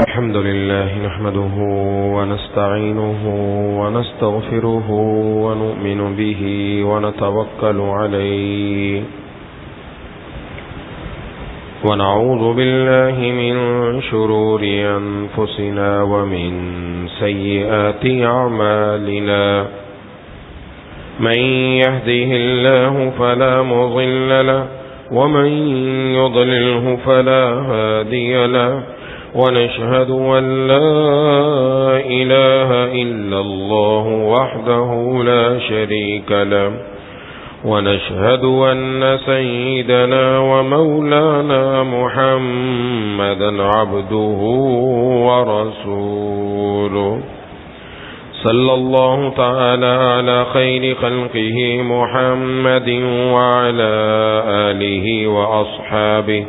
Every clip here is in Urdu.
الحمد لله نحمده ونستعينه ونستغفره ونؤمن به ونتوكل عليه ونعوذ بالله من شرور أنفسنا ومن سيئات أعمالنا من يهده الله فلا مضل له ومن يضلله فلا هادي له ونشهد أن لا إله إلا الله وحده لا شريك له ونشهد أن سيدنا ومولانا محمدا عبده ورسوله صلى الله تعالى على خير خلقه محمد وعلى آله وأصحابه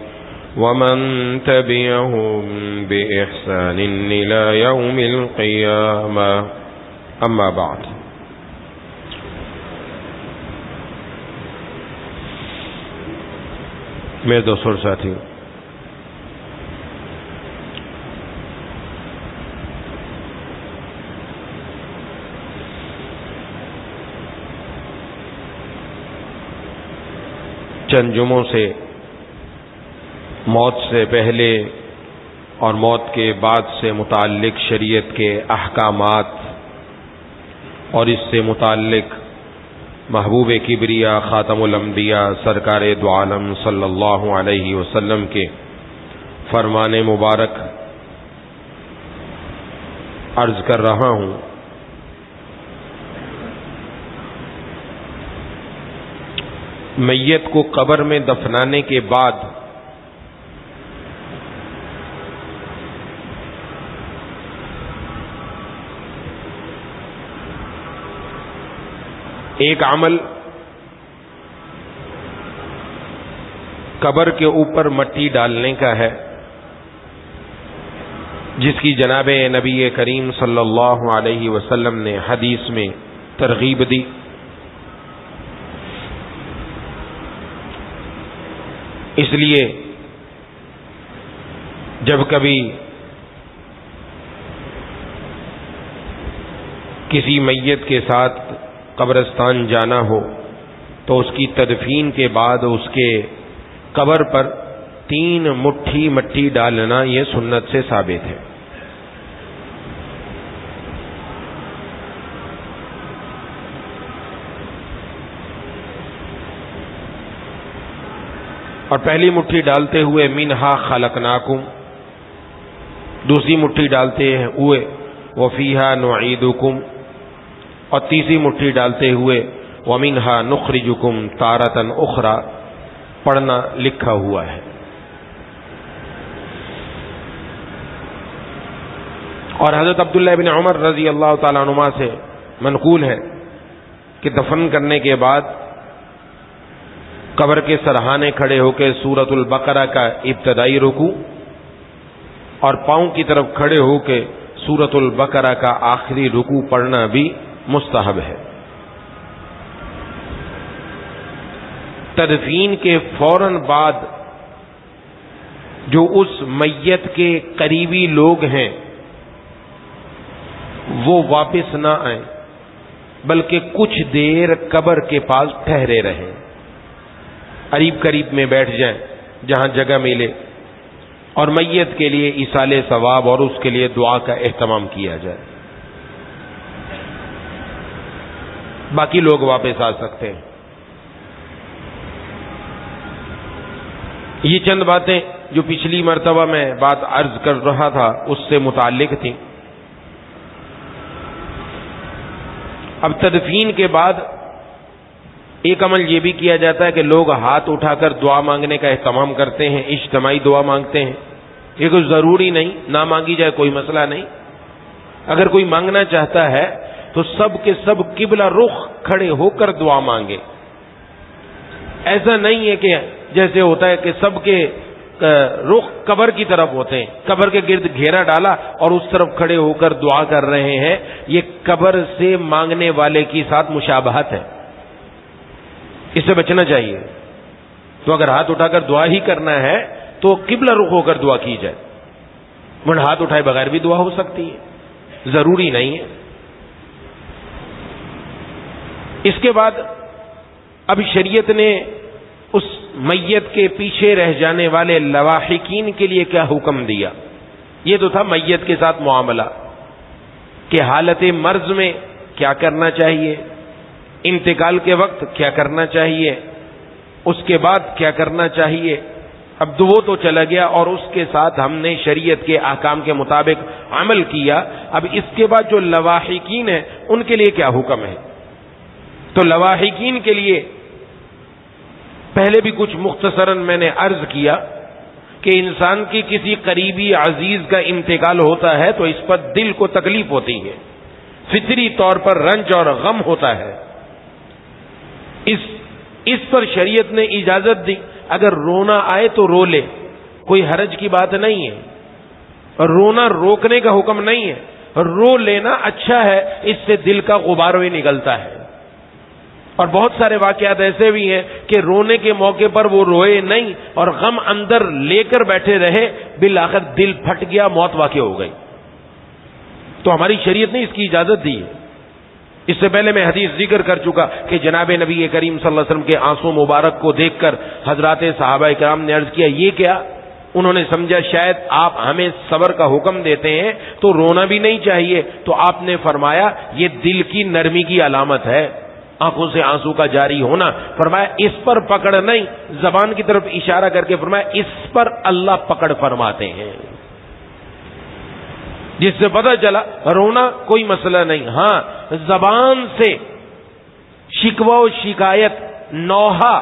ومن تبعهم بإحسان إلى يوم القيامة أما بعد میرے دوستوں اور ساتھیوں، چند جمعوں سے موت سے پہلے اور موت کے بعد سے متعلق شریعت کے احکامات اور اس سے متعلق محبوب کبریا خاتم الانبیاء سرکار دو عالم صلی اللہ علیہ وسلم کے فرمان مبارک عرض کر رہا ہوں۔ میت کو قبر میں دفنانے کے بعد ایک عمل قبر کے اوپر مٹی ڈالنے کا ہے، جس کی جناب نبی کریم صلی اللہ علیہ وسلم نے حدیث میں ترغیب دی۔ اس لیے جب کبھی کسی میت کے ساتھ قبرستان جانا ہو تو اس کی تدفین کے بعد اس کے قبر پر 3 مٹھی مٹی ڈالنا یہ سنت سے ثابت ہے۔ اور پہلی مٹھی ڈالتے ہوئے منہا خلقناکم، دوسری مٹھی ڈالتے ہوئے وفیہا نعیدکم، اور تیسری مٹھی ڈالتے ہوئے وَمِنْهَا نُخْرِجُكُمْ تَارَةً أُخْرَى پڑھنا لکھا ہوا ہے۔ اور حضرت عبداللہ بن عمر رضی اللہ تعالیٰ عنہما سے منقول ہے کہ دفن کرنے کے بعد قبر کے سرہانے کھڑے ہو کے سورۃ البقرہ کا ابتدائی رکوع اور پاؤں کی طرف کھڑے ہو کے سورۃ البقرہ کا آخری رکوع پڑھنا بھی مستحب ہے۔ تدفین کے فوراً بعد جو اس میت کے قریبی لوگ ہیں وہ واپس نہ آئیں، بلکہ کچھ دیر قبر کے پاس ٹھہرے رہیں، قریب قریب میں بیٹھ جائیں جہاں جگہ ملے، اور میت کے لیے ایصال ثواب اور اس کے لیے دعا کا اہتمام کیا جائے۔ باقی لوگ واپس آ سکتے ہیں۔ یہ چند باتیں جو پچھلی مرتبہ میں بات عرض کر رہا تھا اس سے متعلق تھیں۔ اب تدفین کے بعد ایک عمل یہ بھی کیا جاتا ہے کہ لوگ ہاتھ اٹھا کر دعا مانگنے کا اہتمام کرتے ہیں، اجتماعی دعا مانگتے ہیں۔ یہ کوئی ضروری نہیں، نہ مانگی جائے کوئی مسئلہ نہیں۔ اگر کوئی مانگنا چاہتا ہے تو سب کے سب قبلہ رخ کھڑے ہو کر دعا مانگے۔ ایسا نہیں ہے کہ جیسے ہوتا ہے کہ سب کے رخ قبر کی طرف ہوتے ہیں، قبر کے گرد گھیرا ڈالا اور اس طرف کھڑے ہو کر دعا کر رہے ہیں، یہ قبر سے مانگنے والے کے ساتھ مشابہت ہے، اس سے بچنا چاہیے۔ تو اگر ہاتھ اٹھا کر دعا ہی کرنا ہے تو قبلہ رخ ہو کر دعا کی جائے۔ ورنہ ہاتھ اٹھائے بغیر بھی دعا ہو سکتی ہے، ضروری نہیں ہے۔ اس کے بعد اب شریعت نے اس میت کے پیچھے رہ جانے والے لواحقین کے لیے کیا حکم دیا۔ یہ تو تھا میت کے ساتھ معاملہ کہ حالت مرض میں کیا کرنا چاہیے، انتقال کے وقت کیا کرنا چاہیے، اس کے بعد کیا کرنا چاہیے۔ اب وہ تو چلا گیا اور اس کے ساتھ ہم نے شریعت کے احکام کے مطابق عمل کیا۔ اب اس کے بعد جو لواحقین ہیں ان کے لیے کیا حکم ہے؟ تو لواحقین کے لیے پہلے بھی کچھ مختصراً میں نے عرض کیا کہ انسان کی کسی قریبی عزیز کا انتقال ہوتا ہے تو اس پر دل کو تکلیف ہوتی ہے، فطری طور پر رنج اور غم ہوتا ہے۔ اس پر شریعت نے اجازت دی، اگر رونا آئے تو رو لے، کوئی حرج کی بات نہیں ہے، رونا روکنے کا حکم نہیں ہے، رو لینا اچھا ہے، اس سے دل کا غبار بھی نکلتا ہے۔ اور بہت سارے واقعات ایسے بھی ہیں کہ رونے کے موقع پر وہ روئے نہیں اور غم اندر لے کر بیٹھے رہے، بالآخر دل پھٹ گیا، موت واقع ہو گئی۔ تو ہماری شریعت نے اس کی اجازت دی ہے۔ اس سے پہلے میں حدیث ذکر کر چکا کہ جناب نبی کریم صلی اللہ علیہ وسلم کے آنسو مبارک کو دیکھ کر حضرات صحابہ کرام نے عرض کیا یہ کیا؟ انہوں نے سمجھا شاید آپ ہمیں صبر کا حکم دیتے ہیں تو رونا بھی نہیں چاہیے، تو آپ نے فرمایا یہ دل کی نرمی کی علامت ہے، آنکھوں سے آنسو کا جاری ہونا۔ فرمایا اس پر پکڑ نہیں، زبان کی طرف اشارہ کر کے فرمایا اس پر اللہ پکڑ فرماتے ہیں، جس سے پتہ چلا رونا کوئی مسئلہ نہیں۔ ہاں زبان سے شکوہ و شکایت، نوحہ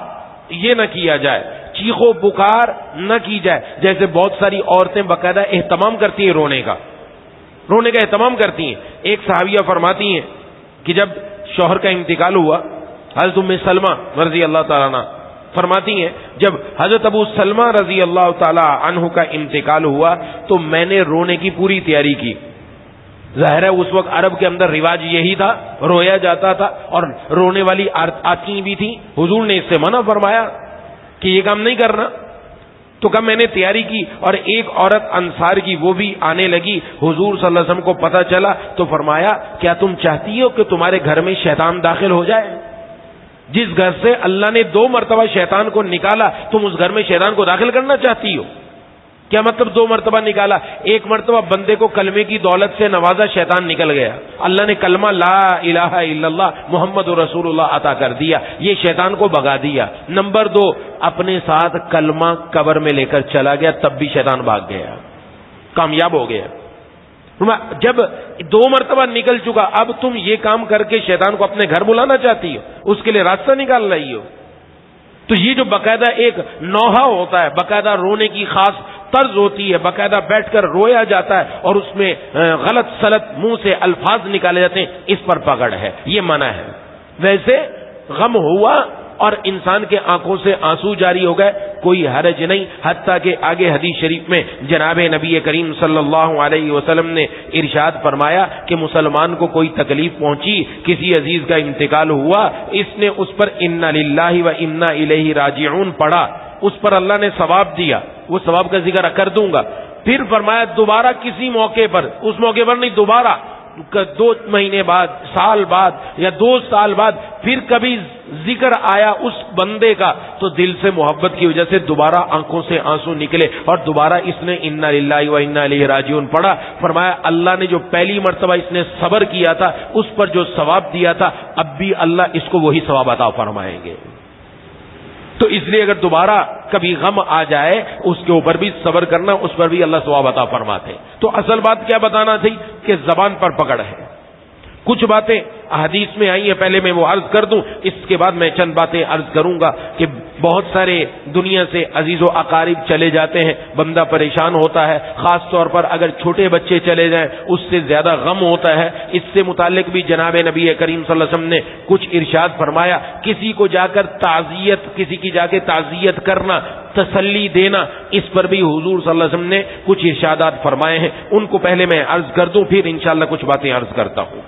یہ نہ کیا جائے، چیخ و پکار نہ کی جائے، جیسے بہت ساری عورتیں باقاعدہ اہتمام کرتی ہیں، رونے کا اہتمام کرتی ہیں۔ ایک صحابیہ فرماتی ہیں کہ جب شوہر کا انتقال ہوا، حضرت ام سلمہ رضی اللہ تعالیٰ عنہ فرماتی ہیں جب حضرت ابو سلمہ رضی اللہ تعالی عنہ کا انتقال ہوا تو میں نے رونے کی پوری تیاری کی۔ ظاہر ہے اس وقت عرب کے اندر رواج یہی تھا، رویا جاتا تھا اور رونے والی آتی بھی تھیں۔ حضور نے اس سے منع فرمایا کہ یہ کام نہیں کرنا، تو کب میں نے تیاری کی اور ایک عورت انصار کی وہ بھی آنے لگی۔ حضور صلی اللہ علیہ وسلم کو پتہ چلا تو فرمایا کیا تم چاہتی ہو کہ تمہارے گھر میں شیطان داخل ہو جائے؟ جس گھر سے اللہ نے 2 مرتبہ شیطان کو نکالا تم اس گھر میں شیطان کو داخل کرنا چاہتی ہو؟ کیا مطلب 2 مرتبہ نکالا؟ ایک مرتبہ بندے کو کلمے کی دولت سے نوازا، شیطان نکل گیا، اللہ نے کلمہ لا الہ الا اللہ محمد رسول اللہ عطا کر دیا، یہ شیطان کو بھگا دیا۔ نمبر 2، اپنے ساتھ کلمہ قبر میں لے کر چلا گیا، تب بھی شیطان بھاگ گیا، کامیاب ہو گیا۔ جب 2 مرتبہ نکل چکا، اب تم یہ کام کر کے شیطان کو اپنے گھر بلانا چاہتی ہو، اس کے لیے راستہ نکال رہی ہو۔ تو یہ جو باقاعدہ ایک نوحہ ہوتا ہے، باقاعدہ رونے کی خاص طرز ہوتی ہے، باقاعدہ بیٹھ کر رویا جاتا ہے اور اس میں غلط سلط منہ سے الفاظ نکالے جاتے ہیں، اس پر پکڑ ہے، یہ منع ہے۔ ویسے غم ہوا اور انسان کے آنکھوں سے آنسو جاری ہو گئے، کوئی حرج نہیں، حتیٰ کہ آگے حدیث شریف میں جناب نبی کریم صلی اللہ علیہ وسلم نے ارشاد فرمایا کہ مسلمان کو کوئی تکلیف پہنچی، کسی عزیز کا انتقال ہوا، اس نے اس پر انا للہ و انا الیہ راجعون پڑھا، اس پر اللہ نے ثواب دیا، وہ ثواب کا ذکر کر دوں گا۔ پھر فرمایا دوبارہ کسی موقع پر، اس موقع پر نہیں، دوبارہ 2 مہینے بعد، سال بعد یا 2 سال بعد پھر کبھی ذکر آیا اس بندے کا تو دل سے محبت کی وجہ سے دوبارہ آنکھوں سے آنسو نکلے اور دوبارہ اس نے انا للہ و انا الیہ راجعون پڑھا۔ فرمایا اللہ نے جو پہلی مرتبہ اس نے صبر کیا تھا اس پر جو ثواب دیا تھا، اب بھی اللہ اس کو وہی ثواب عطا فرمائیں گے۔ تو اس لیے اگر دوبارہ کبھی غم آ جائے اس کے اوپر بھی صبر کرنا، اس پر بھی اللہ ثواب عطا فرماتے۔ تو اصل بات کیا بتانا تھی کہ زبان پر پکڑ ہے۔ کچھ باتیں حدیث میں آئی ہیں، پہلے میں وہ عرض کر دوں، اس کے بعد میں چند باتیں عرض کروں گا کہ بہت سارے دنیا سے عزیز و اقارب چلے جاتے ہیں، بندہ پریشان ہوتا ہے، خاص طور پر اگر چھوٹے بچے چلے جائیں اس سے زیادہ غم ہوتا ہے۔ اس سے متعلق بھی جناب نبی کریم صلی اللہ علیہ وسلم نے کچھ ارشاد فرمایا، کسی کو جا کر کسی کی جا کے تعزیت کرنا، تسلی دینا، اس پر بھی حضور صلی اللہ علیہ وسلم نے کچھ ارشادات فرمائے ہیں، ان کو پہلے میں عرض کر دوں، پھر انشاءاللہ کچھ باتیں عرض کرتا ہوں۔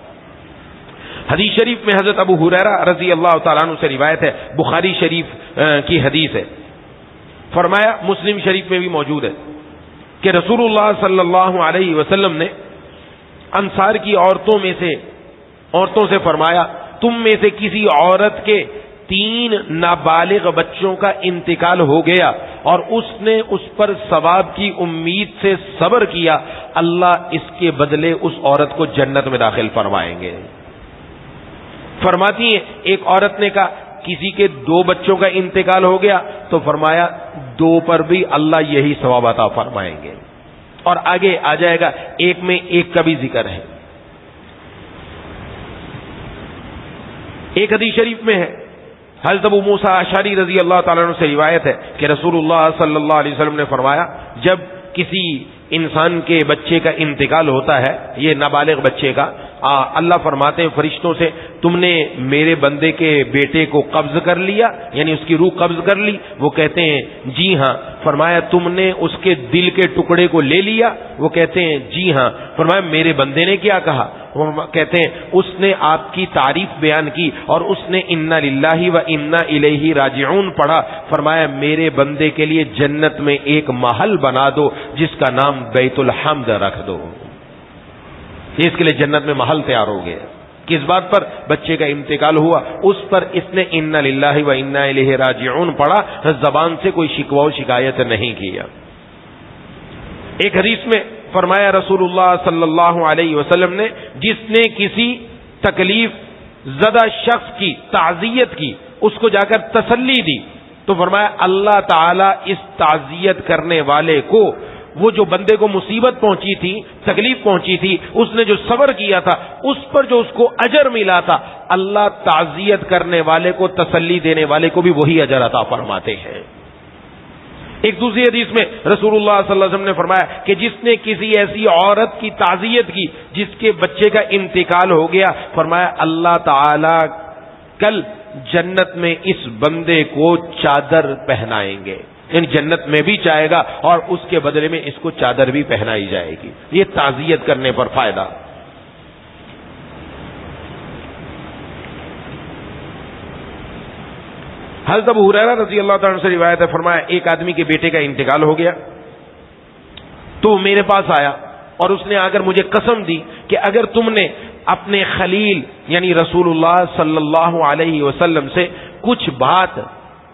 حدیث شریف میں حضرت ابو ہریرہ رضی اللہ تعالیٰ عنہ سے روایت ہے، بخاری شریف کی حدیث ہے، فرمایا مسلم شریف میں بھی موجود ہے، کہ رسول اللہ صلی اللہ علیہ وسلم نے انصار کی عورتوں سے فرمایا تم میں سے کسی عورت کے 3 نابالغ بچوں کا انتقال ہو گیا اور اس نے اس پر ثواب کی امید سے صبر کیا، اللہ اس کے بدلے اس عورت کو جنت میں داخل فرمائیں گے۔ فرماتی ہیں ایک عورت نے کہا کسی کے 2 بچوں کا انتقال ہو گیا تو فرمایا 2 پر بھی اللہ یہی ثواب عطا فرمائیں گے، اور آگے آ جائے گا 1 میں 1 کا بھی ذکر ہے۔ ایک حدیث شریف میں ہے، حضرت ابو موسیٰ اشعری رضی اللہ تعالیٰ عنہ سے روایت ہے کہ رسول اللہ صلی اللہ علیہ وسلم نے فرمایا جب کسی انسان کے بچے کا انتقال ہوتا ہے، یہ نابالغ بچے کا، اللہ فرماتے ہیں فرشتوں سے تم نے میرے بندے کے بیٹے کو قبض کر لیا، یعنی اس کی روح قبض کر لی؟ وہ کہتے ہیں جی ہاں۔ فرمایا تم نے اس کے دل کے ٹکڑے کو لے لیا؟ وہ کہتے ہیں جی ہاں۔ فرمایا میرے بندے نے کیا کہا؟ وہ کہتے ہیں اس نے آپ کی تعریف بیان کی اور اس نے انا للہ و انا الیہ راجعون پڑھا۔ فرمایا میرے بندے کے لیے جنت میں ایک محل بنا دو جس کا نام بیت الحمد رکھ دو، اس کے لیے جنت میں محل تیار ہو گیا۔ کس بات پر؟ بچے کا انتقال ہوا، اس پر اس نے انا للہ و انا الیہ راجعون پڑھا، زبان سے کوئی شکوہ و شکایت نہیں کیا۔ ایک حدیث میں فرمایا رسول اللہ صلی اللہ علیہ وسلم نے جس نے کسی تکلیف زدہ شخص کی تعزیت کی، اس کو جا کر تسلی دی، تو فرمایا اللہ تعالی اس تعزیت کرنے والے کو، وہ جو بندے کو مصیبت پہنچی تھی، تکلیف پہنچی تھی، اس نے جو صبر کیا تھا، اس پر جو اس کو اجر ملا تھا، اللہ تعزیت کرنے والے کو، تسلی دینے والے کو بھی وہی اجر عطا فرماتے ہیں۔ ایک دوسری حدیث میں رسول اللہ صلی اللہ علیہ وسلم نے فرمایا کہ جس نے کسی ایسی عورت کی تعزیت کی جس کے بچے کا انتقال ہو گیا، فرمایا اللہ تعالی کل جنت میں اس بندے کو چادر پہنائیں گے، یعنی جنت میں بھی چاہے گا اور اس کے بدلے میں اس کو چادر بھی پہنائی جائے گی۔ یہ تعزیت کرنے پر فائدہ۔ حضرت ابو ہریرہ رضی اللہ تعالیٰ عنہ سے روایت ہے، فرمایا ایک آدمی کے بیٹے کا انتقال ہو گیا تو وہ میرے پاس آیا اور اس نے آ کر مجھے قسم دی کہ اگر تم نے اپنے خلیل یعنی رسول اللہ صلی اللہ علیہ وسلم سے کچھ بات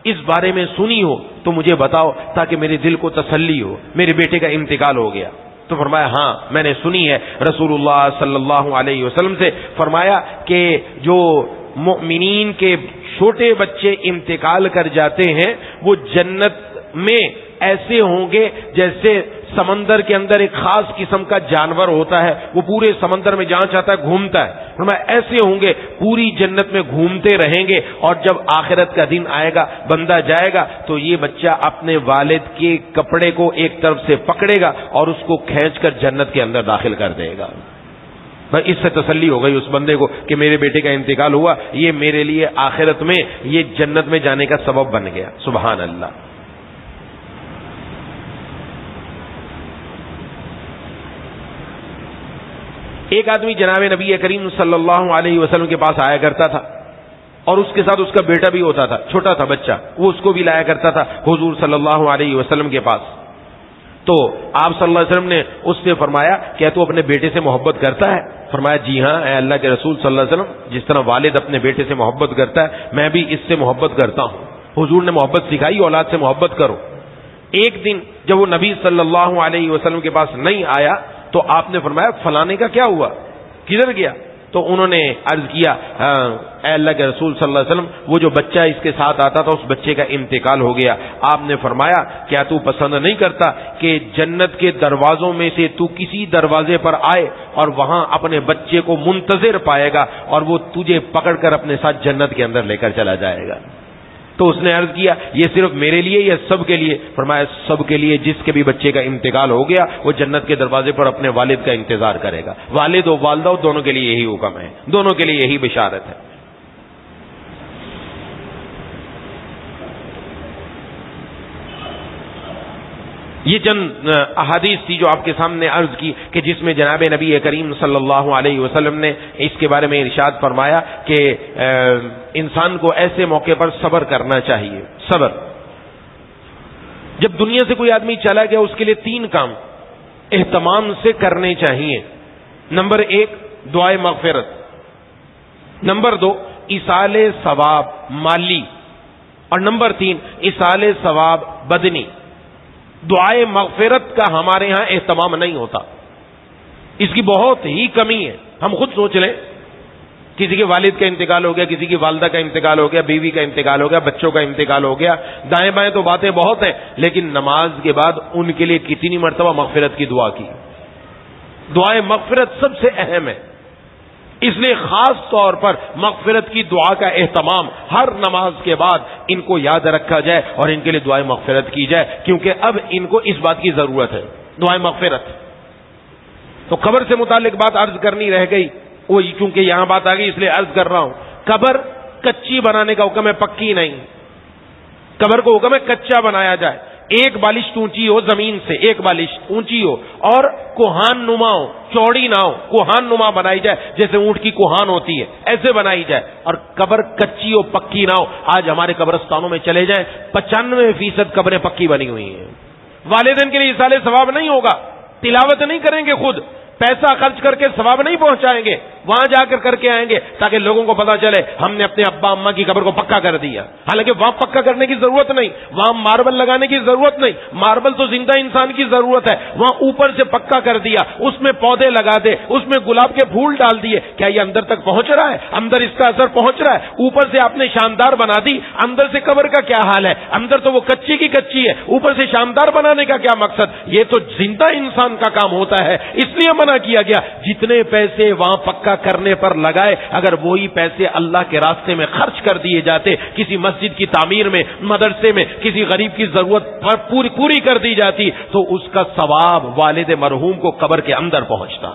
اس بارے میں سنی ہو تو مجھے بتاؤ تاکہ میرے دل کو تسلی ہو، میرے بیٹے کا انتقال ہو گیا۔ تو فرمایا ہاں میں نے سنی ہے رسول اللہ صلی اللہ علیہ وسلم سے، فرمایا کہ جو مؤمنین کے چھوٹے بچے انتقال کر جاتے ہیں وہ جنت میں ایسے ہوں گے جیسے سمندر کے اندر ایک خاص قسم کا جانور ہوتا ہے، وہ پورے سمندر میں جہاں چاہتا ہے گھومتا ہے، فرمایا ایسے ہوں گے، پوری جنت میں گھومتے رہیں گے، اور جب آخرت کا دن آئے گا، بندہ جائے گا تو یہ بچہ اپنے والد کے کپڑے کو ایک طرف سے پکڑے گا اور اس کو کھینچ کر جنت کے اندر داخل کر دے گا۔ اس سے تسلی ہو گئی اس بندے کو کہ میرے بیٹے کا انتقال ہوا، یہ میرے لیے آخرت میں یہ جنت میں جانے کا سبب بن گیا۔ سبحان اللہ۔ ایک آدمی جناب نبی کریم صلی اللہ علیہ وسلم کے پاس آیا کرتا تھا اور اس کے ساتھ اس کا بیٹا بھی ہوتا تھا، چھوٹا تھا بچہ، وہ اس کو بھی لایا کرتا تھا حضور صلی اللہ علیہ وسلم کے پاس۔ تو آپ صلی اللہ علیہ وسلم نے اس سے فرمایا کیا تو اپنے بیٹے سے محبت کرتا ہے؟ فرمایا جی ہاں اے اللہ کے رسول صلی اللہ علیہ وسلم، جس طرح والد اپنے بیٹے سے محبت کرتا ہے میں بھی اس سے محبت کرتا ہوں۔ حضور نے محبت سکھائی، اولاد سے محبت کرو۔ ایک دن جب وہ نبی صلی اللہ علیہ وسلم کے پاس نہیں آیا تو آپ نے فرمایا فلانے کا کیا ہوا، کدھر گیا؟ تو انہوں نے عرض کیا اے اللہ کے رسول صلی اللہ علیہ وسلم وہ جو بچہ اس کے ساتھ آتا تھا اس بچے کا انتقال ہو گیا۔ آپ نے فرمایا کیا تو پسند نہیں کرتا کہ جنت کے دروازوں میں سے تو کسی دروازے پر آئے اور وہاں اپنے بچے کو منتظر پائے گا اور وہ تجھے پکڑ کر اپنے ساتھ جنت کے اندر لے کر چلا جائے گا؟ تو اس نے عرض کیا یہ صرف میرے لیے یا سب کے لیے؟ فرمایا سب کے لیے، جس کے بھی بچے کا انتقال ہو گیا وہ جنت کے دروازے پر اپنے والد کا انتظار کرے گا۔ والد و والدہ دونوں کے لیے یہی حکم ہے، دونوں کے لیے یہی بشارت ہے۔ یہ چند احادیث تھی جو آپ کے سامنے عرض کی کہ جس میں جناب نبی کریم صلی اللہ علیہ وسلم نے اس کے بارے میں ارشاد فرمایا کہ انسان کو ایسے موقع پر صبر کرنا چاہیے۔ صبر، جب دنیا سے کوئی آدمی چلا گیا اس کے لیے 3 کام اہتمام سے کرنے چاہیے. نمبر 1 دعائے مغفرت. نمبر 2 ایصال ثواب مالی. اور نمبر 3 ایصال ثواب بدنی. دعائے مغفرت کا ہمارے ہاں اہتمام نہیں ہوتا، اس کی بہت ہی کمی ہے. ہم خود سوچ لیں، کسی کے والد کا انتقال ہو گیا، کسی کی والدہ کا انتقال ہو گیا، بیوی کا انتقال ہو گیا، بچوں کا انتقال ہو گیا، دائیں بائیں تو باتیں بہت ہیں، لیکن نماز کے بعد ان کے لیے کتنی مرتبہ مغفرت کی دعا کی. دعائے مغفرت سب سے اہم ہے، اس لیے خاص طور پر مغفرت کی دعا کا اہتمام ہر نماز کے بعد ان کو یاد رکھا جائے اور ان کے لیے دعائے مغفرت کی جائے، کیونکہ اب ان کو اس بات کی ضرورت ہے. دعائے مغفرت. تو قبر سے متعلق بات عرض کرنی رہ گئی، وہ کیونکہ یہاں بات آ گئی اس لیے عرض کر رہا ہوں. قبر کچی بنانے کا حکم ہے، پکی نہیں. قبر کو حکم ہے کچا بنایا جائے، ایک بالشت اونچی ہو زمین سے، ایک بالشت اونچی ہو اور کوہان نما ہو، چوڑی نہ ہو، کوہان نما بنائی جائے، جیسے اونٹ کی کوہان ہوتی ہے ایسے بنائی جائے. اور قبر کچی ہو، پکی نہ ہو. آج ہمارے قبرستانوں میں چلے جائیں 95% قبریں پکی بنی ہوئی ہیں. والدین کے لیے ایصال ثواب نہیں ہوگا، تلاوت نہیں کریں گے، خود پیسہ خرچ کر کے ثواب نہیں پہنچائیں گے، وہاں جا کر کے آئیں گے تاکہ لوگوں کو پتا چلے ہم نے اپنے ابا اماں کی قبر کو پکا کر دیا. حالانکہ وہاں پکا کرنے کی ضرورت نہیں، وہاں ماربل لگانے کی ضرورت نہیں، ماربل تو زندہ انسان کی ضرورت ہے. وہاں اوپر سے پکا کر دیا، اس میں پودے لگا دے، اس میں گلاب کے پھول ڈال دیے. کیا یہ اندر تک پہنچ رہا ہے؟ اندر اس کا اثر پہنچ رہا ہے؟ اوپر سے آپ نے شاندار بنا دی، اندر سے قبر کا کیا حال ہے؟ اندر تو وہ کچی کی کچی ہے، اوپر سے شاندار بنانے کا کیا مقصد؟ یہ تو زندہ انسان کا کام ہوتا ہے، اس لیے منع کیا گیا. جتنے پیسے وہاں پکا کرنے پر لگائے، اگر وہی پیسے اللہ کے راستے میں خرچ کر دیے جاتے، کسی مسجد کی تعمیر میں، مدرسے میں کسی غریب کی ضرورت پوری کر دی جاتی، تو اس کا ثواب والد مرحوم کو قبر کے اندر پہنچتا.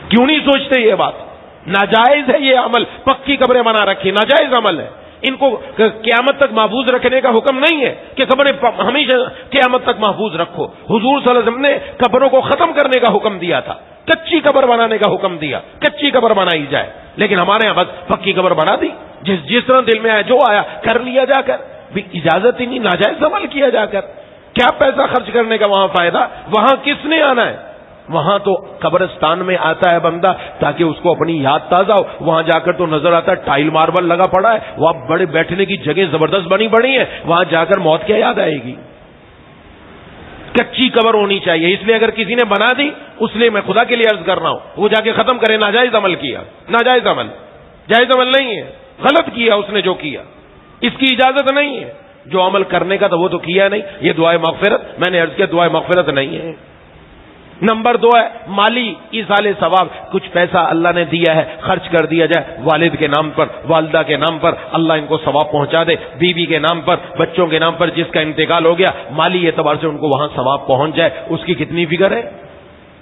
کیوں نہیں سوچتے یہ بات؟ ناجائز ہے یہ عمل، پکی قبریں بنا رکھی، ناجائز عمل ہے. ان کو قیامت تک محفوظ رکھنے کا حکم نہیں ہے کہ قبریں ہمیشہ قیامت تک محفوظ رکھو. حضور صلی اللہ علیہ وسلم نے قبروں کو ختم کرنے کا حکم دیا تھا، کچی قبر بنانے کا حکم دیا، کچی قبر بنائی جائے. لیکن ہمارے یہاں بس پکی قبر بنا دی، جس طرح دل میں آیا جو آیا کر لیا جا کر. بھی اجازت ہی نہیں، ناجائز عمل کیا جا کر. کیا پیسہ خرچ کرنے کا وہاں فائدہ؟ وہاں کس نے آنا ہے؟ وہاں تو قبرستان میں آتا ہے بندہ تاکہ اس کو اپنی یاد تازہ ہو. وہاں جا کر تو نظر آتا ہے ٹائل ماربل لگا پڑا ہے، وہاں بڑے بیٹھنے کی جگہ زبردست بنی پڑی ہے، وہاں جا کر موت کیا یاد آئے گی؟ کچی قبر ہونی چاہیے. اس لیے اگر کسی نے بنا دی، اس لیے میں خدا کے لیے عرض کر رہا ہوں، وہ جا کے ختم کرے. ناجائز عمل کیا، ناجائز عمل، جائز عمل نہیں ہے. غلط کیا اس نے جو کیا، اس کی اجازت نہیں ہے. جو عمل کرنے کا تھا وہ تو کیا نہیں. یہ دعائے مغفرت، میں نے عرض کیا دعائے مغفرت نہیں ہے. نمبر 2 ہے مالی ایصال ثواب. کچھ پیسہ اللہ نے دیا ہے، خرچ کر دیا جائے والد کے نام پر، والدہ کے نام پر، اللہ ان کو ثواب پہنچا دے. بیوی کے نام پر، بچوں کے نام پر جس کا انتقال ہو گیا، مالی اعتبار سے ان کو وہاں ثواب پہنچ جائے. اس کی کتنی فکر ہے؟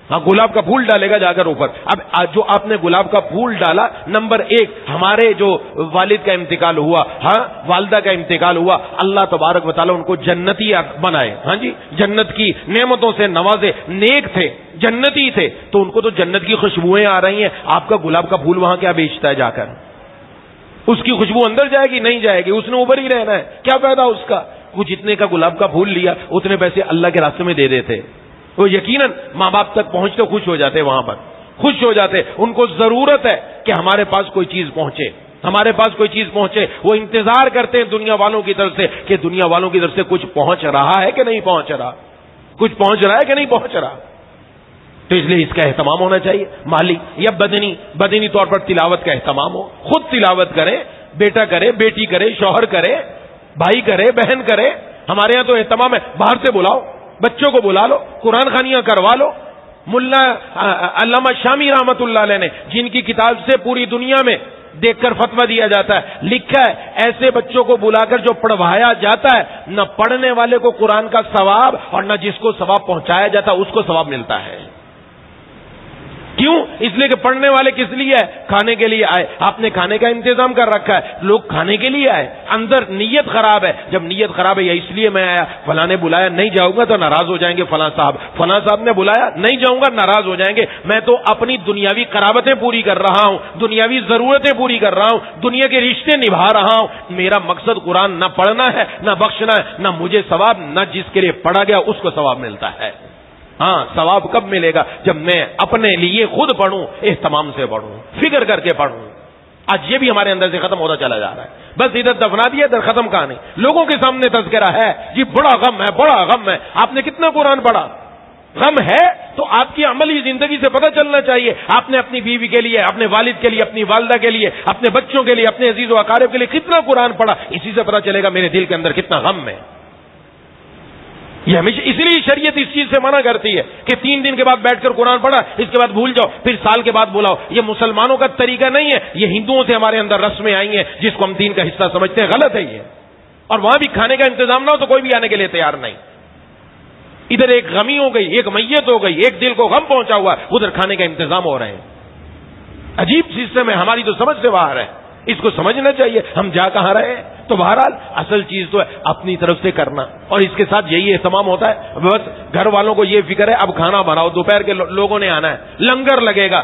ہاں گلاب کا پھول ڈالے گا جا کر اوپر. اب جو آپ نے گلاب کا پھول ڈالا، نمبر 1 ہمارے جو والد کا انتقال ہوا، ہاں والدہ کا انتقال ہوا، اللہ تبارک و تعالیٰ ان کو جنتی بنائے. ہاں جی، جنت کی نعمتوں سے نوازے، نیک تھے، جنتی تھے، تو ان کو تو جنت کی خوشبوئیں آ رہی ہیں. آپ کا گلاب کا پھول وہاں کیا بیچتا ہے جا کر؟ اس کی خوشبو اندر جائے گی؟ نہیں جائے گی، اس نے اوپر ہی رہنا ہے. کیا فائدہ اس کا؟ وہ جتنے کا گلاب کا پھول لیا اتنے پیسے اللہ کے راستے میں دے دیتے. وہ یقیناً ماں باپ تک پہنچتے خوش ہو جاتے، وہاں پر خوش ہو جاتے. ان کو ضرورت ہے کہ ہمارے پاس کوئی چیز پہنچے، ہمارے پاس کوئی چیز پہنچے. وہ انتظار کرتے ہیں دنیا والوں کی طرف سے کہ دنیا والوں کی طرف سے کچھ پہنچ رہا ہے کہ نہیں پہنچ رہا، کچھ پہنچ رہا ہے کہ نہیں پہنچ رہا. تو اس لیے اس کا اہتمام ہونا چاہیے، مالی یا بدنی طور پر تلاوت کا اہتمام ہو. خود تلاوت کرے، بیٹا کرے، بیٹی کرے، شوہر کرے، بھائی کرے، بہن کرے. ہمارے ہاں تو اہتمام ہے باہر سے بلاؤ، بچوں کو بلا لو، قرآن خوانیاں کروا لو. ملا علامہ شامی رحمت اللہ علیہ نے جن کی کتاب سے پوری دنیا میں دیکھ کر فتویٰ دیا جاتا ہے، لکھا ہے ایسے بچوں کو بلا کر جو پڑھوایا جاتا ہے، نہ پڑھنے والے کو قرآن کا ثواب اور نہ جس کو ثواب پہنچایا جاتا ہے اس کو ثواب ملتا ہے. کیوں؟ اس لیے کہ پڑھنے والے کس لیے آئے؟ کھانے کے لیے آئے. آپ نے کھانے کا انتظام کر رکھا ہے، لوگ کھانے کے لیے آئے. اندر نیت خراب ہے. جب نیت خراب ہے، یا اس لیے میں آیا، فلاں نے بلایا نہیں جاؤں گا تو ناراض ہو جائیں گے، فلاں صاحب نے بلایا نہیں جاؤں گا ناراض ہو جائیں گے. میں تو اپنی دنیاوی قرابتیں پوری کر رہا ہوں، دنیاوی ضرورتیں پوری کر رہا ہوں، دنیا کے رشتے نبھا رہا ہوں. میرا مقصد قرآن نہ پڑھنا ہے، نہ بخشنا ہے، نہ مجھے ثواب، نہ جس کے لیے پڑھا گیا اس کو ثواب ملتا ہے. ہاں ثواب کب ملے گا؟ جب میں اپنے لیے خود پڑھوں، اہتمام سے پڑھوں، فکر کر کے پڑھوں. آج یہ بھی ہمارے اندر سے ختم ہوتا چلا جا رہا ہے. بس ادھر دفنا دیا، ادھر ختم کہانی. لوگوں کے سامنے تذکرہ ہے جی بڑا غم ہے، بڑا غم ہے. آپ نے کتنا قرآن پڑھا؟ غم ہے تو آپ کی عملی زندگی سے پتہ چلنا چاہیے. آپ نے اپنی بیوی کے لیے، اپنے والد کے لیے، اپنی والدہ کے لیے، اپنے بچوں کے لیے، اپنے عزیز و اقارب کے لیے کتنا قرآن پڑھا. اسی سے پتہ چلے گا میرے دل کے اندر کتنا غم ہے. یہ ہمیشہ اسی لیے شریعت اس چیز سے منع کرتی ہے کہ 3 دن کے بعد بیٹھ کر قرآن پڑھا، اس کے بعد بھول جاؤ، پھر سال کے بعد بلاؤ. یہ مسلمانوں کا طریقہ نہیں ہے، یہ ہندوؤں سے ہمارے اندر رسمیں آئی ہیں جس کو ہم دین کا حصہ سمجھتے ہیں. غلط ہے یہ. اور وہاں بھی کھانے کا انتظام نہ ہو تو کوئی بھی آنے کے لیے تیار نہیں. ادھر ایک غمی ہو گئی، ایک میت ہو گئی، ایک دل کو غم پہنچا ہوا، ادھر کھانے کا انتظام ہو رہے ہیں. عجیب سسٹم ہے، ہماری تو سمجھ سے باہر ہے. اس کو سمجھنا چاہیے ہم جا کہاں رہے ہیں. تو بہرحال اصل چیز تو ہے اپنی طرف سے کرنا، اور اس کے ساتھ یہی اہتمام ہوتا ہے. بس گھر والوں کو یہ فکر ہے اب کھانا بناؤ، دوپہر کے لوگوں نے آنا ہے، لنگر لگے گا،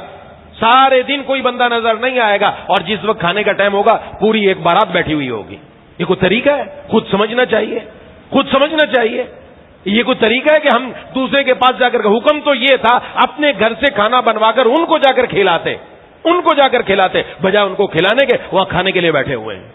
سارے دن کوئی بندہ نظر نہیں آئے گا، اور جس وقت کھانے کا ٹائم ہوگا پوری ایک بارات بیٹھی ہوئی ہوگی. یہ کوئی طریقہ ہے؟ خود سمجھنا چاہیے، خود سمجھنا چاہیے. یہ کوئی طریقہ ہے کہ ہم دوسرے کے پاس جا کر، حکم تو یہ تھا اپنے گھر سے کھانا بنوا کر ان کو جا کر کھلاتے، ان کو جا کر کھلاتے، بجائے ان کو کھلانے کے وہاں کھانے کے لیے بیٹھے ہوئے ہیں.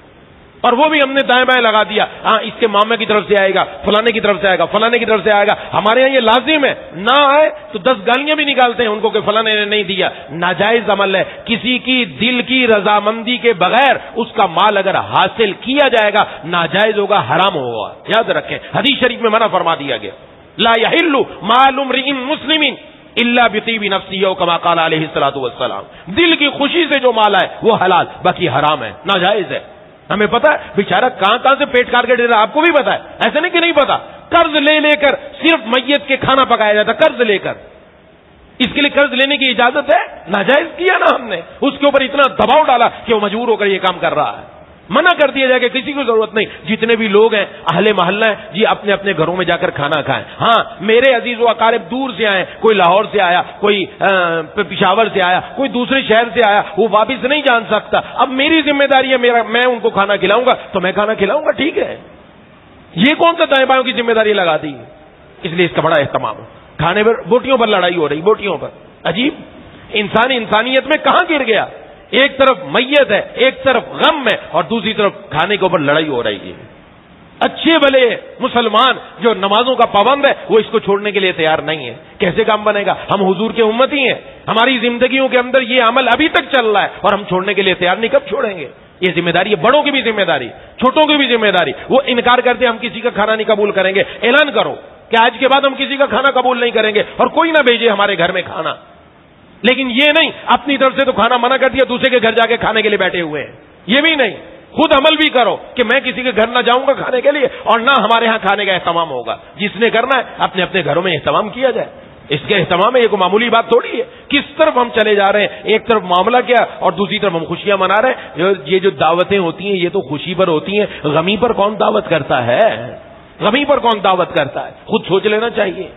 اور وہ بھی ہم نے دائیں بائیں لگا دیا، ہاں اس کے مامے کی طرف سے آئے گا، فلانے کی طرف سے آئے گا، فلانے کی طرف سے آئے گا. ہمارے یہاں یہ لازم ہے، نہ آئے تو 10 گالیاں بھی نکالتے ہیں ان کو کہ فلانے نے نہیں دیا. ناجائز عمل ہے. کسی کی دل کی رضامندی کے بغیر اس کا مال اگر حاصل کیا جائے گا ناجائز ہوگا، حرام ہوگا. یاد رکھیں حدیث شریف میں منع فرما دیا گیا، لا یحل مال امرئ مسلم الا بطیب نفسہ او کما قال علیہ الصلوۃ والسلام. دل کی خوشی سے جو مال ہے وہ حلال، باقی حرام ہے، ناجائز ہے. ہمیں پتا ہے بیچارہ کہاں سے پیٹ کاٹ کے دے رہا ہے، آپ کو بھی پتا ہے، ایسا نہیں کہ نہیں پتا. قرض لے لے کر صرف میت کے کھانا پکایا جاتا، قرض لے کر. اس کے لیے قرض لینے کی اجازت ہے؟ ناجائز کیا نا ہم نے، اس کے اوپر اتنا دباؤ ڈالا کہ وہ مجبور ہو کر یہ کام کر رہا ہے. منع کر دیا جائے کہ کسی کو ضرورت نہیں. جتنے بھی لوگ ہیں اہل محلہ ہیں جی اپنے اپنے گھروں میں جا کر کھانا کھائیں. ہاں میرے عزیز و اقارب دور سے آئے، کوئی لاہور سے آیا، کوئی پشاور سے آیا، کوئی دوسرے شہر سے آیا، وہ واپس نہیں جان سکتا. اب میری ذمہ داری ہے، میں ان کو کھانا کھلاؤں گا تو میں کھانا کھلاؤں گا، ٹھیک ہے. یہ کون سا دائیں بائیں کی ذمہ داری لگا دی؟ اس لیے اس کا بڑا اہتمام ہے. کھانے پر بوٹیوں پر لڑائی ہو رہی، بوٹیوں پر. عجیب انسان انسانیت میں کہاں گر گیا. ایک طرف میت ہے، ایک طرف غم ہے، اور دوسری طرف کھانے کے اوپر لڑائی ہو رہی ہے. اچھے بھلے مسلمان جو نمازوں کا پابند ہے وہ اس کو چھوڑنے کے لیے تیار نہیں ہے. کیسے کام بنے گا؟ ہم حضور کے امتی ہیں، ہماری زندگیوں کے اندر یہ عمل ابھی تک چل رہا ہے اور ہم چھوڑنے کے لیے تیار نہیں. کب چھوڑیں گے؟ یہ ذمہ داری ہے، بڑوں کی بھی ذمہ داری، چھوٹوں کی بھی ذمہ داری. وہ انکار کرتے ہم کسی کا کھانا نہیں قبول کریں گے. اعلان کرو کہ آج کے بعد ہم کسی کا کھانا قبول نہیں کریں گے اور کوئی نہ بھیجے ہمارے گھر میں کھانا. لیکن یہ نہیں اپنی طرف سے تو کھانا منع کر دیا، دوسرے کے گھر جا کے کھانے کے لیے بیٹھے ہوئے ہیں. یہ بھی نہیں. خود عمل بھی کرو کہ میں کسی کے گھر نہ جاؤں گا کھانے کے لیے، اور نہ ہمارے ہاں کھانے کا اہتمام ہوگا. جس نے کرنا ہے اپنے اپنے گھروں میں اہتمام کیا جائے. اس کے اہتمام میں یہ کوئی معمولی بات تھوڑی ہے. کس طرف ہم چلے جا رہے ہیں، ایک طرف معاملہ کیا اور دوسری طرف ہم خوشیاں منا رہے ہیں. یہ جو دعوتیں ہوتی ہیں یہ تو خوشی پر ہوتی ہیں، غمی پر کون دعوت کرتا ہے؟ غمی پر کون دعوت کرتا ہے؟ خود سوچ لینا چاہیے.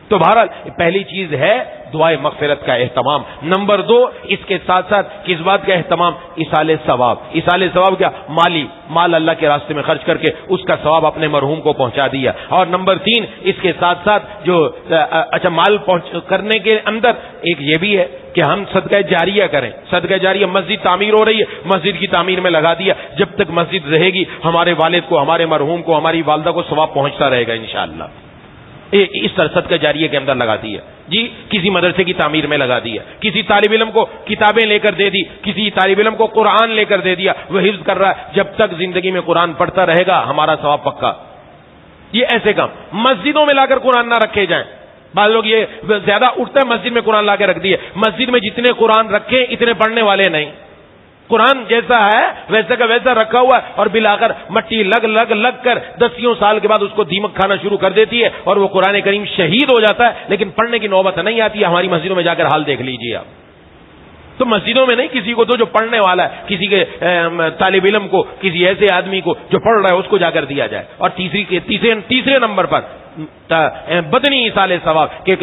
تو بہرحال پہلی چیز ہے دعائے مغفرت کا اہتمام. نمبر 2 اس کے ساتھ ساتھ کس بات کا اہتمام؟ ایصال ثواب. ایصال ثواب کیا؟ مال اللہ کے راستے میں خرچ کر کے اس کا ثواب اپنے مرحوم کو پہنچا دیا. اور نمبر 3 اس کے ساتھ ساتھ جو مال کرنے کے اندر ایک یہ بھی ہے کہ ہم صدقہ جاریہ کریں. صدقہ جاریہ، مسجد تعمیر ہو رہی ہے، مسجد کی تعمیر میں لگا دیا. جب تک مسجد رہے گی ہمارے والد کو، ہمارے مرحوم کو، ہماری والدہ کو ثواب پہنچتا رہے گا انشاءاللہ. اس طرح صدقہ جاریہ کے اندر لگا دی ہے جی. کسی مدرسے کی تعمیر میں لگا دیا، کسی طالب علم کو کتابیں لے کر دے دی، کسی طالب علم کو قرآن لے کر دے دیا، وہ حفظ کر رہا ہے. جب تک زندگی میں قرآن پڑھتا رہے گا ہمارا ثواب پکا. یہ ایسے کام مسجدوں میں لا کر قرآن نہ رکھے جائیں. بعض لوگ یہ زیادہ اٹھتا ہے مسجد میں قرآن لا کے رکھ دیے. مسجد میں جتنے قرآن رکھے اتنے پڑھنے والے نہیں. قرآن جیسا ہے ویسا کا ویسا رکھا ہوا ہے، اور بلاخر مٹی لگ کر 10 سال کے بعد اس کو دیمک کھانا شروع کر دیتی ہے اور وہ قرآن کریم شہید ہو جاتا ہے، لیکن پڑھنے کی نوبت نہیں آتی ہے. ہماری مسجدوں میں جا کر حال دیکھ لیجیے آپ. تو مسجدوں میں نہیں کسی کو تو جو پڑھنے والا ہے، کسی کے طالب علم کو، کسی ایسے آدمی کو جو پڑھ رہا ہے اس کو جا کر دیا جائے. اور تیسرے نمبر پر بدنی ایصال ثواب کہ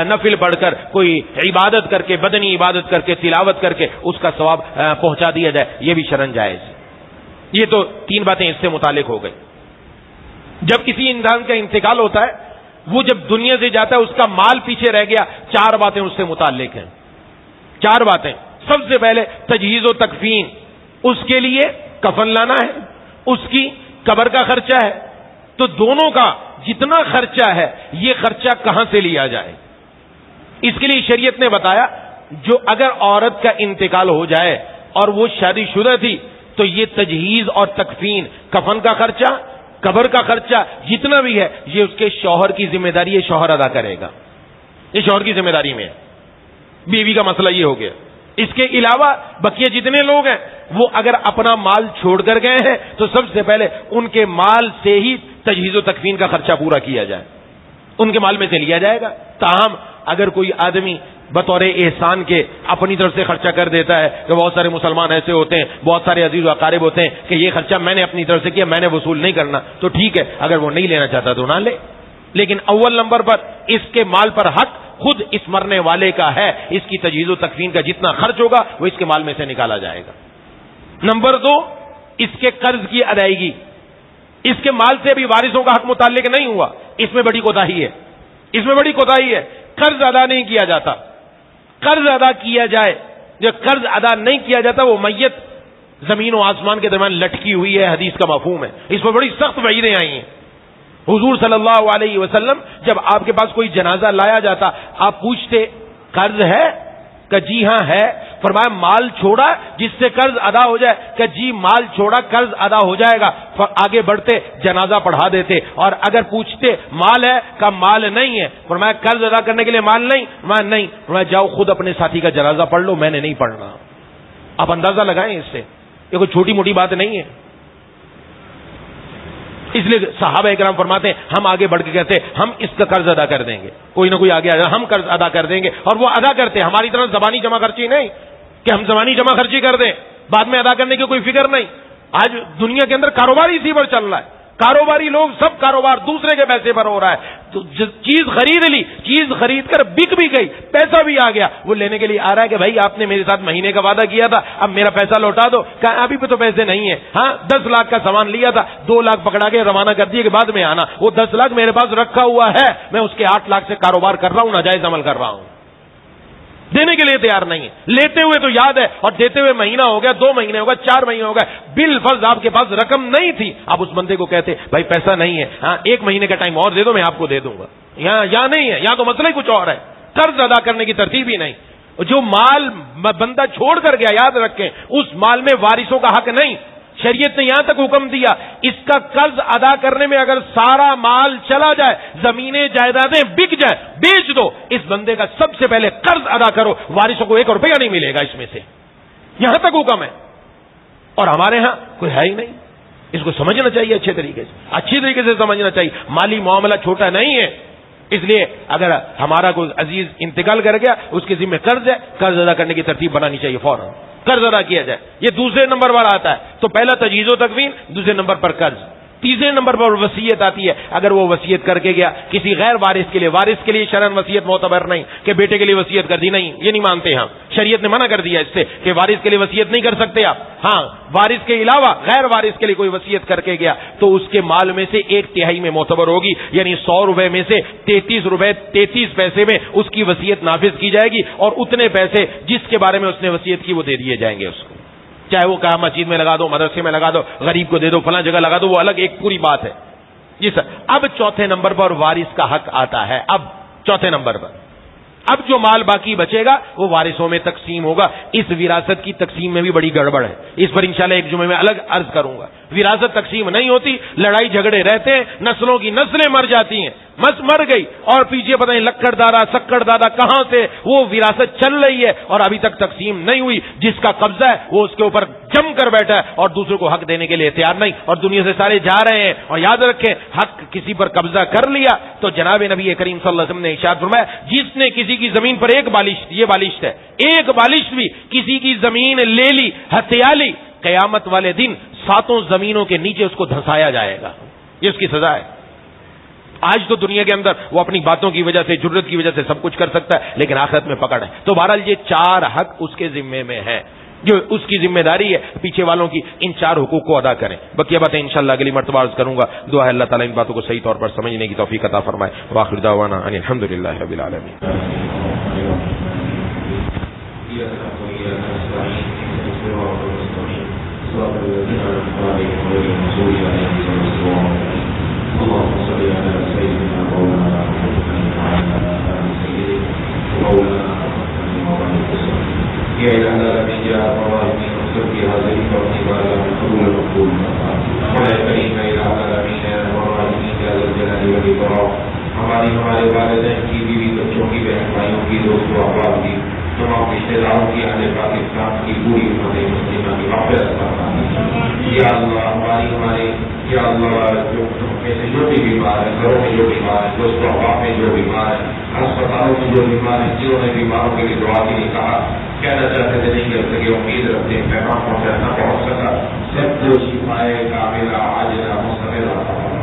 نفل پڑھ کر کوئی عبادت کر کے، بدنی عبادت کر کے، تلاوت کر کے اس کا ثواب پہنچا دیا جائے. یہ بھی شرعاً جائز. یہ تو 3 باتیں اس سے متعلق ہو گئی. جب کسی انسان کا انتقال ہوتا ہے وہ جب دنیا سے جاتا ہے اس کا مال پیچھے رہ گیا، 4 باتیں اس سے متعلق ہیں، 4 باتیں۔ سب سے پہلے تجہیز و تکفین، اس کے لیے کفن لانا ہے، اس کی قبر کا خرچہ ہے، تو دونوں کا جتنا خرچہ ہے یہ خرچہ کہاں سے لیا جائے؟ اس کے لیے شریعت نے بتایا جو اگر عورت کا انتقال ہو جائے اور وہ شادی شدہ تھی تو یہ تجہیز اور تکفین، کفن کا خرچہ، قبر کا خرچہ جتنا بھی ہے یہ اس کے شوہر کی ذمہ داری ہے، شوہر ادا کرے گا، یہ شوہر کی ذمہ داری میں ہے۔ بیوی کا مسئلہ یہ ہو گیا۔ اس کے علاوہ بقیہ جتنے لوگ ہیں وہ اگر اپنا مال چھوڑ کر گئے ہیں تو سب سے پہلے ان کے مال سے ہی تجہیز و تکفین کا خرچہ پورا کیا جائے، ان کے مال میں سے لیا جائے گا۔ تاہم اگر کوئی آدمی بطور احسان کے اپنی طرف سے خرچہ کر دیتا ہے، کہ بہت سارے مسلمان ایسے ہوتے ہیں، بہت سارے عزیز و اقارب ہوتے ہیں کہ یہ خرچہ میں نے اپنی طرف سے کیا، میں نے وصول نہیں کرنا، تو ٹھیک ہے، اگر وہ نہیں لینا چاہتا تو نہ لے، لیکن اول نمبر پر اس کے مال پر حق خود اس مرنے والے کا ہے، اس کی تجہیز و تکفین کا جتنا خرچ ہوگا وہ اس کے مال میں سے نکالا جائے گا۔ نمبر 2، اس کے قرض کی ادائیگی، اس کے مال سے بھی وارثوں کا حق متعلق نہیں ہوا، اس میں بڑی کوتاہی ہے، اس میں بڑی کوتاہی ہے، قرض ادا نہیں کیا جاتا، قرض ادا کیا جائے، جو قرض ادا نہیں کیا جاتا وہ میت زمین و آسمان کے درمیان لٹکی ہوئی ہے، حدیث کا مفہوم ہے، اس میں بڑی سخت وعیدیں آئی ہیں۔ حضور صلی اللہ علیہ وسلم جب آپ کے پاس کوئی جنازہ لایا جاتا آپ پوچھتے قرض ہے؟ کہ جی ہاں ہے۔ فرمایا مال چھوڑا جس سے قرض ادا ہو جائے؟ کہ جی مال چھوڑا، قرض ادا ہو جائے گا۔ آگے بڑھتے جنازہ پڑھا دیتے، اور اگر پوچھتے مال ہے؟ کہ مال نہیں ہے۔ فرمایا قرض ادا کرنے کے لیے مال نہیں؟ فرمایا نہیں۔ فرمایا جاؤ خود اپنے ساتھی کا جنازہ پڑھ لو، میں نے نہیں پڑھنا۔ آپ اندازہ لگائیں اس سے، یہ کوئی چھوٹی موٹی بات نہیں ہے۔ اس لیے صحابہ اکرام فرماتے ہیں ہم آگے بڑھ کے کہتے ہیں ہم اس کا قرض ادا کر دیں گے، کوئی نہ کوئی آگے آ جائے، ہم قرض ادا کر دیں گے، اور وہ ادا کرتے ہیں۔ ہماری طرح زبانی جمع خرچی نہیں کہ ہم زبانی جمع خرچی کر دیں بعد میں ادا کرنے کی کوئی فکر نہیں۔ آج دنیا کے اندر کاروبار اسی پر چل رہا ہے، کاروباری لوگ سب کاروبار دوسرے کے پیسے پر ہو رہا ہے۔ تو چیز خرید لی، چیز خرید کر بک بھی گئی، پیسہ بھی آ گیا، وہ لینے کے لیے آ رہا ہے کہ بھائی آپ نے میرے ساتھ مہینے کا وعدہ کیا تھا، اب میرا پیسہ لوٹا دو۔ کہا ابھی پہ تو پیسے نہیں ہیں، ہاں 10 لاکھ کا سامان لیا تھا، 2 لاکھ پکڑا کے روانہ کر دیے کہ بعد میں آنا، وہ 10 لاکھ میرے پاس رکھا ہوا ہے، میں اس کے 8 لاکھ سے کاروبار کر رہا ہوں، ناجائز عمل کر رہا ہوں، دینے کے لیے تیار نہیں ہے۔ لیتے ہوئے تو یاد ہے، اور دیتے ہوئے مہینہ ہو گیا، 2 مہینے ہو گئے، 4 مہینے ہو گئے، بالفرض آپ کے پاس رقم نہیں تھی، آپ اس بندے کو کہتے بھائی پیسہ نہیں ہے، ہاں 1 مہینے کا ٹائم اور دے دو، میں آپ کو دے دوں گا۔ یہاں نہیں ہے، یہاں تو مسئلہ ہی کچھ اور ہے، قرض ادا کرنے کی ترتیب ہی نہیں۔ جو مال بندہ چھوڑ کر گیا، یاد رکھیں اس مال میں وارثوں کا حق نہیں۔ شریعت نے یہاں تک حکم دیا اس کا قرض ادا کرنے میں اگر سارا مال چلا جائے، زمینیں جائیدادیں بک جائے، بیچ دو، اس بندے کا سب سے پہلے قرض ادا کرو، وارثوں کو 1 روپیہ نہیں ملے گا اس میں سے، یہاں تک حکم ہے۔ اور ہمارے ہاں کوئی ہے ہی نہیں، اس کو سمجھنا چاہیے، اچھی طریقے سے سمجھنا چاہیے۔ مالی معاملہ چھوٹا نہیں ہے، اس لیے اگر ہمارا کوئی عزیز انتقال کر گیا، اس کے ذمہ قرض ہے، قرض ادا کرنے کی ترتیب بنانی چاہیے، فوراً قرض ادا کیا جائے۔ یہ دوسرے نمبر پر آتا ہے، تو پہلا تجہیز و تکفین، دوسرے نمبر پر قرض، تیسرے نمبر پر وصیت آتی ہے۔ اگر وہ وصیت کر کے گیا کسی غیر وارث کے لیے، وارث کے لیے شرعاً وصیت معتبر نہیں کہ بیٹے کے لیے وصیت کر دی، نہیں، یہ نہیں مانتے ہم، شریعت نے منع کر دیا اس سے کہ وارث کے لیے وصیت نہیں کر سکتے آپ۔ ہاں وارث کے علاوہ غیر وارث کے لیے کوئی وصیت کر کے گیا تو اس کے مال میں سے 1/3 میں معتبر ہوگی، یعنی 100 روپے میں سے 33 روپے 33 پیسے میں اس کی وصیت نافذ کی جائے گی، اور اتنے پیسے جس کے بارے میں اس نے وصیت کی وہ دے دیے جائیں گے اس کو، چاہے وہ کہا مسجد میں لگا دو، مدرسے میں لگا دو، غریب کو دے دو، فلاں جگہ لگا دو، وہ الگ ایک پوری بات ہے۔ جی سر، اب چوتھے نمبر پر وارث کا حق آتا ہے۔ اب چوتھے نمبر پر اب جو مال باقی بچے گا وہ وارثوں میں تقسیم ہوگا۔ اس وراثت کی تقسیم میں بھی بڑی گڑبڑ ہے، اس پر انشاءاللہ ایک جمعے میں الگ عرض کروں گا۔ وراثت تقسیم نہیں ہوتی، لڑائی جھگڑے رہتے ہیں، نسلوں کی نسلیں مر جاتی ہیں، مر گئی، اور پیچھے پتہ نہیں لکڑ دادا سکڑ دادا کہاں سے وہ وراثت چل رہی ہے اور ابھی تک تقسیم نہیں ہوئی۔ جس کا قبضہ ہے وہ اس کے اوپر جم کر بیٹھا ہے اور دوسروں کو حق دینے کے لیے تیار نہیں، اور دنیا سے سارے جا رہے ہیں۔ اور یاد رکھیں حق کسی پر قبضہ کر لیا تو جناب نبی کریم صلی اللہ علیہ وسلم نے ارشاد فرمایا جس نے کسی کی زمین پر ایک بالشت، یہ بالشت ہے، ایک بالشت بھی کسی کی زمین لے لی، ہتھیا لی، قیامت والے دن 7 زمینوں کے نیچے اس کو دھنسایا جائے گا، یہ اس کی سزا ہے۔ آج تو دنیا کے اندر وہ اپنی باتوں کی وجہ سے، جرت کی وجہ سے سب کچھ کر سکتا ہے، لیکن آخرت میں پکڑ ہے۔ تو بہرحال یہ 4 حق اس کے ذمے میں ہے۔ جو اس کی ذمہ داری ہے پیچھے والوں کی، ان 4 حقوق کو ادا کریں. بقیہ باتیں انشاءاللہ اگلی مرتبہ عرض کروں گا. دعا ہے اللہ تعالیٰ ان باتوں کو صحیح طور پر سمجھنے کی توفیق عطا فرمائے. وآخر دعوانا ان الحمدللہ رب العالمین. اللهم صل على سيدنا مولانا محمد وعلى آل سيدنا مولانا يا إله العالمين يا الراحمين اغفر في هذه الكون وعلى القبول المقبول ويا كريم يا إله العالمين يا الراحمين يا ذا الجلال والإكرام ہمارے والدین کی، بیوی بچوں کی، بہن بھائیوں کی، دوست و احباب کی، تمام رشتے داروں کی، اہل پاکستان کی پوری امت مسلمہ کی مغفرت فرمائے. یا اللہ ہمارے یا اللہ جو میں سے جو بھی بیمار ہے، گھروں میں جو بیمار ہے، دوست و احباب میں جو بیمار ہے، اسپتالوں میں جو بیمار ہے، جنہوں نے بیماروں کے لیے دعا کے لیے کہا، کہنا چاہتے تھے نہیں کر سکے، امید رکھتے ہیں پیغام پہنچانا پہنچ سکا، سب کو شفائے کاملہ عاجلہ مستمرہ عطا فرمائے.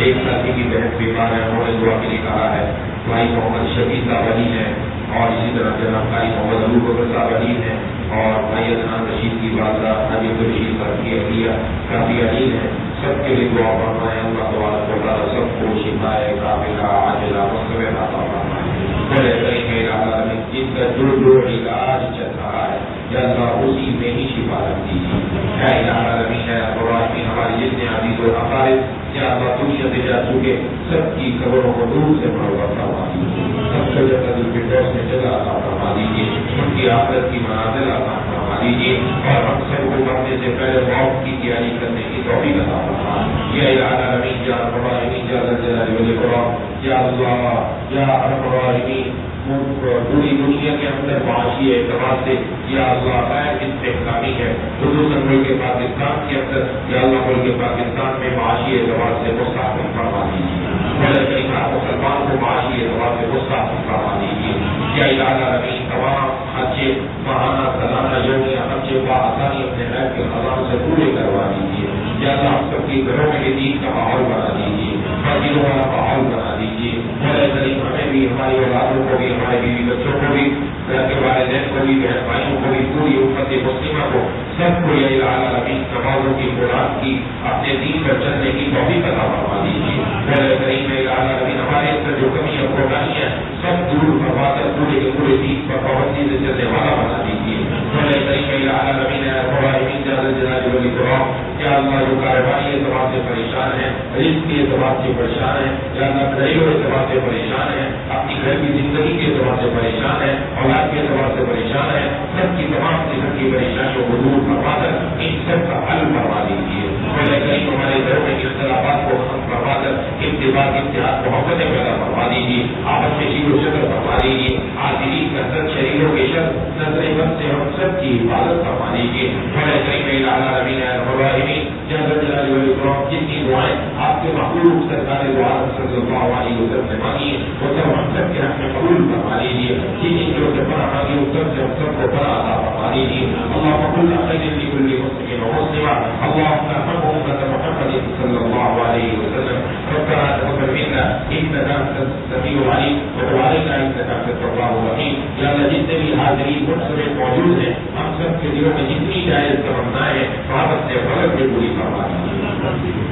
ایک ساتھی کی بہن بیمار ہے، انہوں نے دعا کے لیے کہا ہے. بھائی محمد شفیع صاحب علی ہیں، اور اسی طرح جناب بھائی محمد ابو بکر صاحب علی ہیں، اور بھائی عدنان رشید کی والدہ نبی رشید صاحب کی اہلیہ کافی علی ہیں. سب کے لیے دعا فرمائے. اللہ تبارک و تعالیٰ سب کو شفائے کاملہ عاجلہ مستمرہ عطا فرمائے. بڑے کریں گے العالمین جن کا جو علاج چل رہا ہے یا اللہ اسی میں ہی شفا رکھ دیجیے. اے العالمین اے الراحمین ہمارے جتنے عزیز و اقارب یا اللہ دنیا سے جا چکے سب کی قبروں کو دور سے منور فرما دیجیے. سب کو جنت الفردوس میں جگہ عطا فرما دیجیے. ان کی آخرت کی منازل عطا فرما دیجیے، اور ہم سب کو مرنے سے پہلے موت کی تیاری کرنے کی توفیق عطا فرما. یا العالمین یا الراحمین یا ذا الجلال والاکرام یا اللہ یا الراحمین پوری دنیا کے اندر معاشی اعتبار سے یا اللہ غیر استحکامی ہے، خصوصاً ملک پاکستان کے اندر یا اللہ ملک پاکستان میں معاشی اعتبار سے مستحکم فرما دیجیے. بڑے طریقہ مسلمان کو معاشی اعتبار سے مستحکم فرما دیجیے. یا العالمین تمام اچھے ماہانہ سالانہ یومیہ اچھے بآسانی اپنے غیب کے خزانوں سے پورے کروا دیجیے. یا اللہ ہم سب کی گھروں میں دین کا ماحول بنا دیجیے، فقیروں والا ماحول بنا دیجیے. بڑے کریم ہمیں بھی، ہماری اولادوں کو بھی، ہمارے بیوی بچوں کو بھی، گھر کے والدین کو بھی، بہن بھائیوں کو بھی، پوری امت مسلمہ کو سب کو یا العالمین نمازوں کی خوراک کی اپنے دین پر چلنے کی توفیق عطا فرما دیجیے. بڑے کریم العالمین ہمارے اندر جو کمی اور کوتاہیاں سب دور فرما کر پورے کے پورے دین پر پابندی سے چلنے والا بنا دیجیے. بڑے کریم العالمین الراحمین جل جلالہ والاکرام یا اللہ جو کاروباری اعتبار سے پریشان ہیں، رزق کے اعتبار سے پریشان ہیں، یا اللہ گھریلو اعتبار سے پریشان ہیں، اپنی گھر کی زندگی کے اعتبار سے پریشان ہیں، اولاد کے اعتبار سے پریشان ہیں، سب کی تمام قسم کی پریشانیوں کو دور فرما کر ان سب کا حل فرما دیجیے. بڑے کریم ہمارے گھروں میں اختلافات کو ختم فرما کر اتفاق اتحاد محبتیں پیدا فرما دیجیے. آپس میں شیر و شکر فرما دیجیے. عاجزی کثرت شریروں کے شر نظر بد سے ہم سب کی حفاظت فرما دیجیے. بڑے کریم العالمین الراحمین جل جلالہ والاکرام جتنی دعائیں آپ کے محبوب سرکار دو عالم صلی اللہ علیہ وسلم نے مانگی وہ سب ہم سب کے حق میں قبول فرما لیجیے. جن جو سے پناہ مانگی ان سب سے ہم سب کو پناہ عطا فرما لیجیے. اللهم قل خير لكل مسلم ومسلمة اللهم ارحم أمة محمد صلى الله عليه وسلم. ربنا تقبل منا إنك أنت السميع العليم وتب علينا إنك أنت التواب الرحيم. یا اللہ جتنے بھی حاضرین منصب موجود ہیں ہم سب کے دلوں میں جتنی جائز تمنائیں ہیں محبت سے غلط میں پوری فرما دیجیے.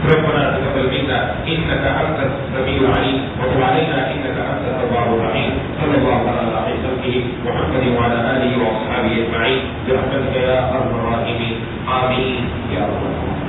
ربنا تقبل منا إنك أنت السميع العليم وتب علينا إنك أنت التواب الرحيم. صلى الله على خير محمد وعلى آله وأصحابه أجمعين برحمتك يا أرحم الراحمين. آمين يا رب العالمين.